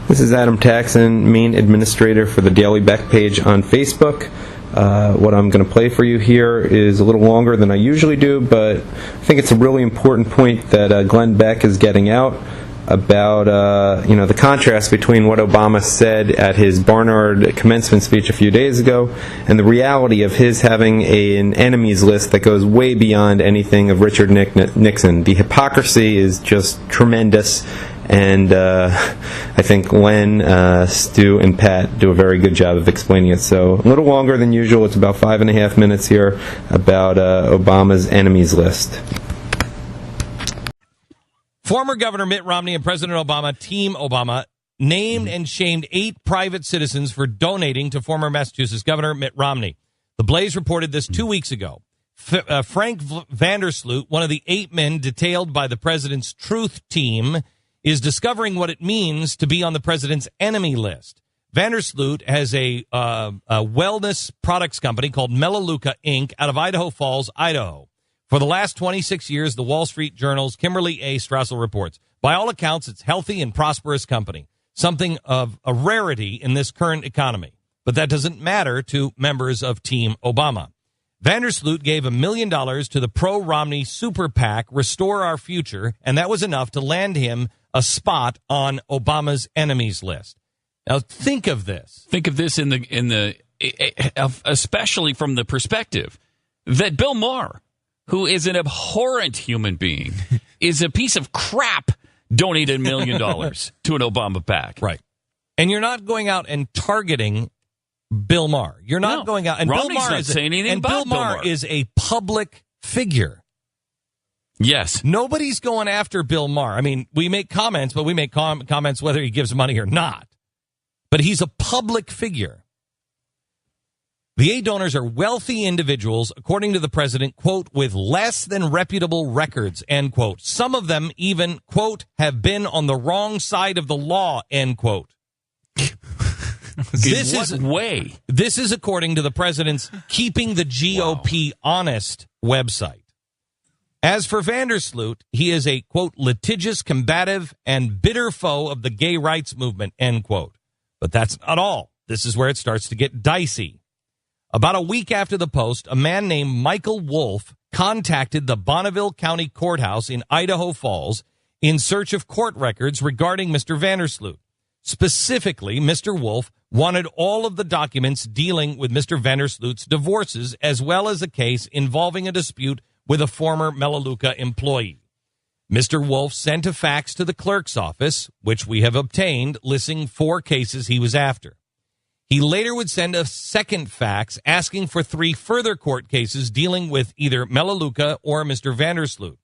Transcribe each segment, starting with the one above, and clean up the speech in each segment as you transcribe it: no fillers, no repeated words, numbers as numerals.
This is Adam Taxon, main administrator for the Daily Beck page on Facebook. What I'm going to play for you here is a little longer than I usually do, but I think it's a really important point that Glenn Beck is getting out about the contrast between what Obama said at his Barnard commencement speech a few days ago and the reality of his having an enemies list that goes way beyond anything of Richard Nixon. The hypocrisy is just tremendous, and I think Len, Stu, and Pat do a very good job of explaining it. So a little longer than usual. It's about 5.5 minutes here about Obama's enemies list. Former Governor Mitt Romney and President Obama, Team Obama, named and shamed 8 private citizens for donating to former Massachusetts Governor Mitt Romney. The Blaze reported this 2 weeks ago. Frank Vandersloot, one of the 8 men detailed by the president's Truth Team, is discovering what it means to be on the president's enemy list. Vandersloot has a wellness products company called Melaleuca Inc. out of Idaho Falls, Idaho. For the last 26 years, the Wall Street Journal's Kimberly A. Strassel reports, by all accounts, it's a healthy and prosperous company, something of a rarity in this current economy. But that doesn't matter to members of Team Obama. Vandersloot gave $1 million to the pro-Romney super PAC, Restore Our Future, and that was enough to land him a spot on Obama's enemies list. Now, think of this. Think of this especially from the perspective that Bill Maher, who is an abhorrent human being, is a piece of crap, donated $1 million to an Obama PAC. Right. And you're not going out and targeting Bill Maher. You're not going out. And Romney's Bill Maher not saying anything about Bill Maher is a public figure. Yes. Nobody's going after Bill Maher. I mean, we make comments, but we make comments whether he gives money or not. But he's a public figure. The 8 donors are wealthy individuals, according to the president, quote, with less than reputable records, end quote. Some of them even, quote, have been on the wrong side of the law, end quote. This is according to the president's Keeping the GOP Honest website. As for Vandersloot, he is a, quote, litigious, combative, and bitter foe of the gay rights movement, end quote. But that's not all. This is where it starts to get dicey. About a week after the post, a man named Michael Wolf contacted the Bonneville County Courthouse in Idaho Falls in search of court records regarding Mr. Vandersloot. Specifically, Mr. Wolf wanted all of the documents dealing with Mr. Vandersloot's divorces, as well as a case involving a dispute with a former Melaleuca employee. Mr. Wolf sent a fax to the clerk's office, which we have obtained, listing 4 cases he was after. He later would send a second fax asking for 3 further court cases dealing with either Melaleuca or Mr. Vandersloot.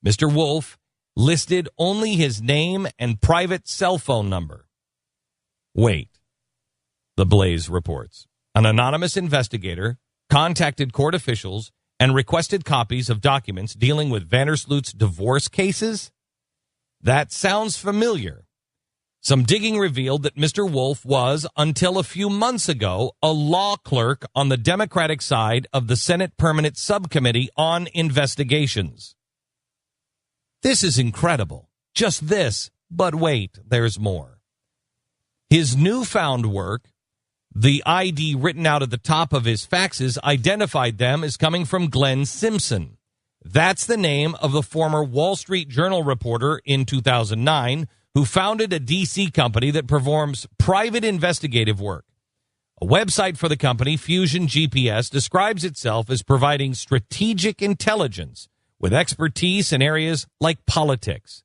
Mr. Wolf listed only his name and private cell phone number. Wait, the Blaze reports. An anonymous investigator contacted court officials and requested copies of documents dealing with Vandersloot's divorce cases? That sounds familiar. Some digging revealed that Mr. Wolf was, until a few months ago, a law clerk on the Democratic side of the Senate Permanent Subcommittee on Investigations. This is incredible. Just this, but wait, there's more. His newfound work, the ID written out at the top of his faxes, identified them as coming from Glenn Simpson. That's the name of the former Wall Street Journal reporter in 2009 who founded a D.C. company that performs private investigative work. A website for the company, Fusion GPS, describes itself as providing strategic intelligence with expertise in areas like politics.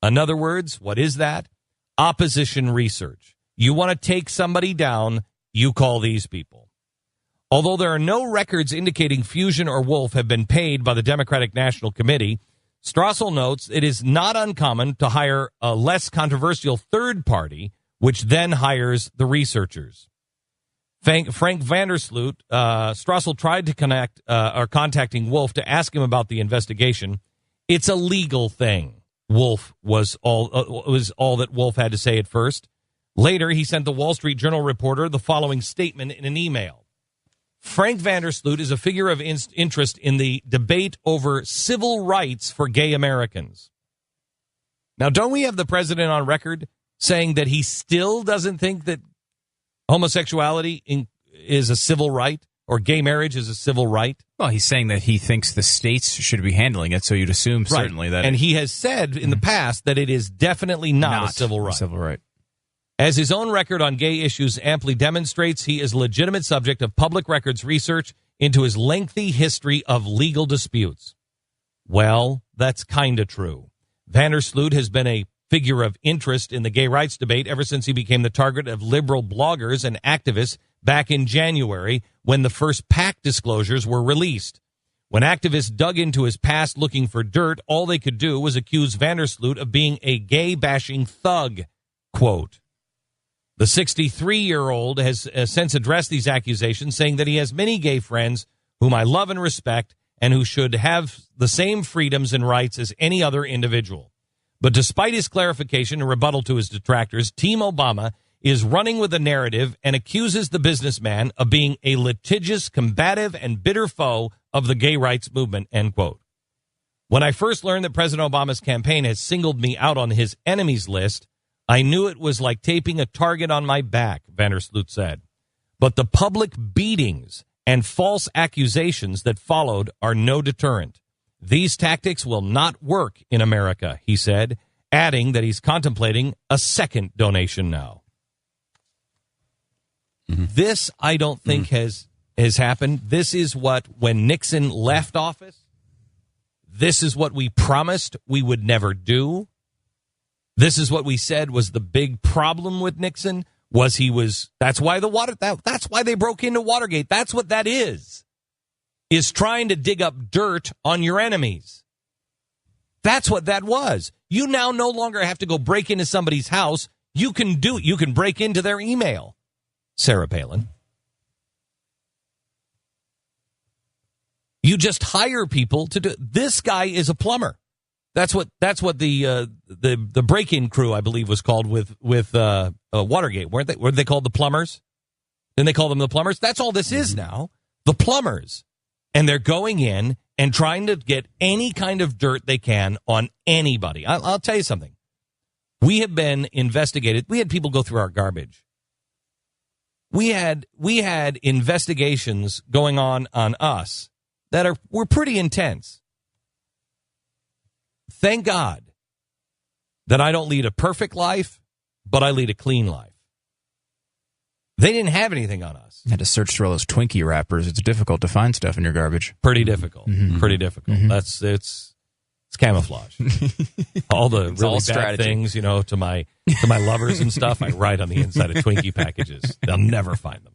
In other words, what is that? Opposition research. You want to take somebody down, you call these people. Although there are no records indicating Fusion or Wolf have been paid by the Democratic National Committee, Strassel notes it is not uncommon to hire a less controversial third party, which then hires the researchers. Frank Vandersloot, Strassel tried to contacting Wolf to ask him about the investigation. It's a legal thing. Wolf was all that Wolf had to say at first. Later, he sent the Wall Street Journal reporter the following statement in an email. Frank Vandersloot is a figure of interest in the debate over civil rights for gay Americans. Now, don't we have the president on record saying that he still doesn't think that homosexuality is a civil right or gay marriage is a civil right. Well, he's saying that he thinks the states should be handling it, so you'd assume certainly that. And he has said in the past that it is definitely not a civil right. Civil right. As his own record on gay issues amply demonstrates, he is a legitimate subject of public records research into his lengthy history of legal disputes. Well, that's kind of true. Vandersloot has been a figure of interest in the gay rights debate ever since he became the target of liberal bloggers and activists back in January when the first PAC disclosures were released. When activists dug into his past looking for dirt, all they could do was accuse Vandersloot of being a gay-bashing thug. Quote, the 63-year-old has since addressed these accusations, saying that he has many gay friends whom I love and respect and who should have the same freedoms and rights as any other individual. But despite his clarification and rebuttal to his detractors, Team Obama is running with a narrative and accuses the businessman of being a litigious, combative, and bitter foe of the gay rights movement, end quote. When I first learned that President Obama's campaign has singled me out on his enemies list, I knew it was like taping a target on my back, Vandersloot said. But the public beatings and false accusations that followed are no deterrent. These tactics will not work in America, he said, adding that he's contemplating a second donation now. Mm-hmm. This, I don't think, has happened. This is what, when Nixon left office, this is what we promised we would never do. This is what we said was the big problem with Nixon, that's why that's why they broke into Watergate. That's what that is trying to dig up dirt on your enemies. That's what that was. You now no longer have to go break into somebody's house. You can break into their email. Sarah Palin. You just hire people to do. This guy is a plumber. That's what the break-in crew, I believe, was called with Watergate. Weren't they called the plumbers? Didn't they call them the plumbers? That's all this is now. The plumbers. And they're going in and trying to get any kind of dirt they can on anybody. I'll tell you something. We have been investigated. We had people go through our garbage. We had investigations going on us that were pretty intense. Thank God that I don't lead a perfect life, but I lead a clean life. They didn't have anything on us. Had to search through all those Twinkie wrappers. It's difficult to find stuff in your garbage. Pretty difficult. Mm-hmm. Pretty difficult. Mm-hmm. It's camouflage. All the really bad strategy. things, to my lovers and stuff, I write on the inside of Twinkie packages. They'll never find them.